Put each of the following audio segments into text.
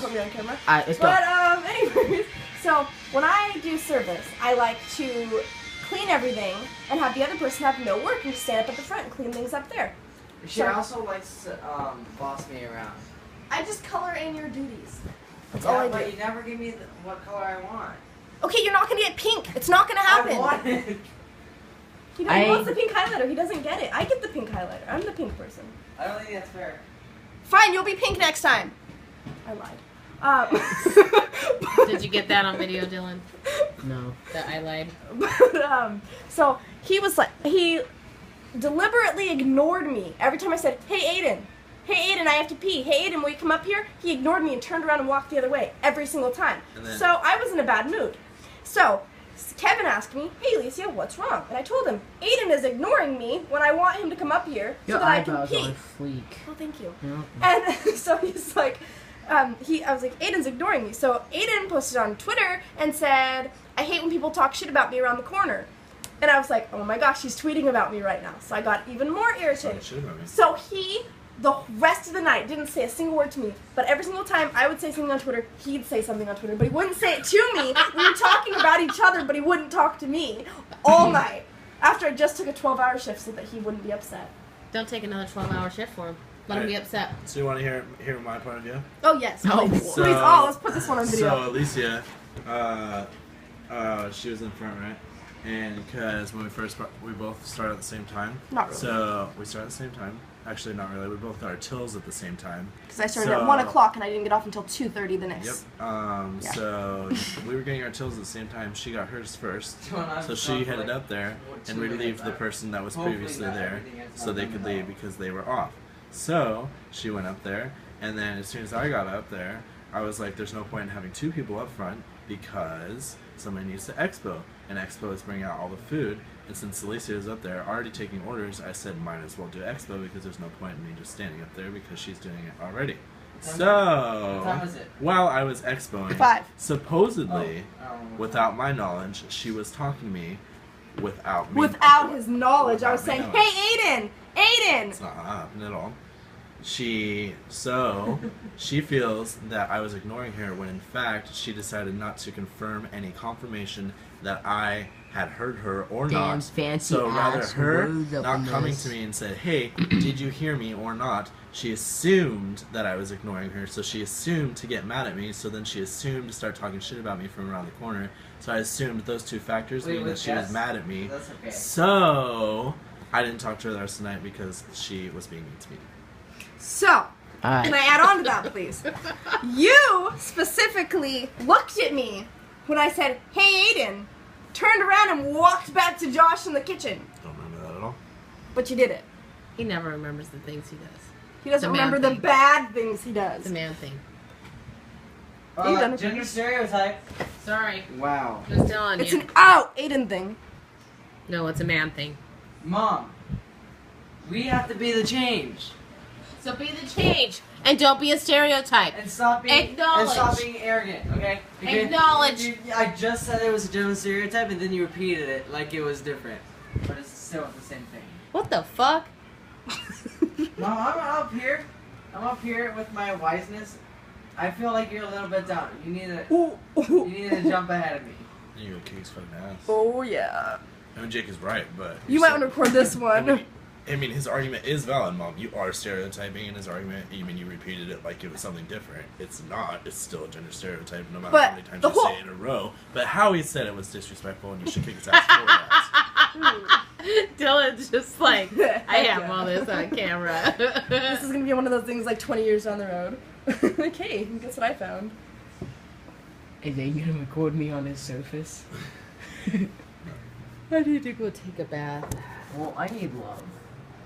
Don't put me on camera. Let's go. But anyways, so when I do service, I like to clean everything and have the other person have no work and just stand up at the front and clean things up there. She also likes to boss me around. I just color in your duties. That's all I do. But you never give me what color I want. Okay, you're not gonna get pink. It's not gonna happen. I want it. He wants the pink highlighter. He doesn't get it. I get the pink highlighter. I'm the pink person. I don't think that's fair. Fine, you'll be pink next time. I lied. Did you get that on video, Dylan? No. That I lied. But, so he was like, he deliberately ignored me every time I said, "Hey, Aiden. Hey, Aiden, I have to pee. Hey, Aiden, will you come up here?" He ignored me and turned around and walked the other way every single time. So I was in a bad mood. So Kevin asked me, "Hey, Alicia, what's wrong?" And I told him, "Aiden is ignoring me when I want him to come up here so that I can pee." On fleek. Oh, thank you. Yeah. And so he's like, I was like, "Aiden's ignoring me." So Aiden posted on Twitter and said, "I hate when people talk shit about me around the corner." And I was like, "Oh my gosh, he's tweeting about me right now." So I got even more irritated. So he, the rest of the night, didn't say a single word to me. But every single time I would say something on Twitter, he'd say something on Twitter. But he wouldn't say it to me. We were talking about each other, but he wouldn't talk to me all night. After I just took a 12-hour shift so that he wouldn't be upset. Don't take another 12-hour shift for him. Let him be upset. So you want to hear my point of view? Oh, yes. Oh, Please. so- Please. Oh, let's put this one on video. So Alicia, she was in front, right? And because when we both started at the same time. Not really. So we started at the same time. Actually, not really. We both got our tills at the same time. Because I started at 1 o'clock and I didn't get off until 2:30 the next. Yep. So we were getting our tills at the same time. She got hers first. So she headed up there and relieved the person that was previously there so they could leave because they were off. So she went up there, and then as soon as I got up there, I was like, there's no point in having two people up front because somebody needs to expo. And expo is bringing out all the food. And since Alicia is up there already taking orders, I said might as well do expo because there's no point in me just standing up there because she's doing it already. So, What time was it? while I was expoing, 5. supposedly, without my knowledge, she was talking to me without me. Without his knowledge, I was Without saying, me "Hey, Aiden! Aiden!" It's not happening at all. She feels that I was ignoring her when in fact she decided not to confirm any confirmation that I had heard her or Damn not. fancy So rather ass her words up not in coming this. to me and said, "Hey, did you hear me or not?" She assumed that I was ignoring her, so she assumed to get mad at me, so then she assumed to start talking shit about me from around the corner. So I assumed those two factors mean that she was mad at me. That's okay. So I didn't talk to her the rest of the night because she was being mean to me. So, can I add on to that, please? You specifically looked at me when I said, "Hey, Aiden," turned around and walked back to Josh in the kitchen. Don't remember that at all. But you did it. He never remembers the things he does. He doesn't The man remember the thing. bad things he does. It's a man thing. You done it. Gender stereotype. Sorry. Wow. Just telling It's you. an Aiden thing. No, it's a man thing. Mom, we have to be the change. So be the change. And don't be a stereotype. And stop being arrogant, okay? Because Acknowledge. I just said it was a gender stereotype, and then you repeated it like it was different, but it's still the same thing. What the fuck? Mom, I'm up here. I'm up here with my wiseness. I feel like you're a little bit down. You need to. Ooh, You ooh. need to jump ahead of me. You gonna kick his fucking ass. Oh, yeah. I mean, Jake is right, but You might want to record this one. I mean, his argument is valid, Mom. You are stereotyping in his argument. You mean you repeated it like it was something different. It's not. It's still a gender stereotype, no matter But how many times the you whole- say it in a row. But how he said it was disrespectful, and you should kick his ass for that. Dylan's just like, I have Yeah. all this on camera. This is going to be one of those things like 20 years down the road. Like, hey, guess what I found? Is they gonna record me on his surface? I need to go take a bath. Well, I need love.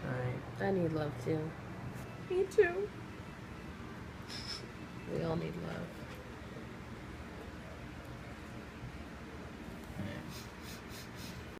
Alright. I need love too. Me too. We all need love.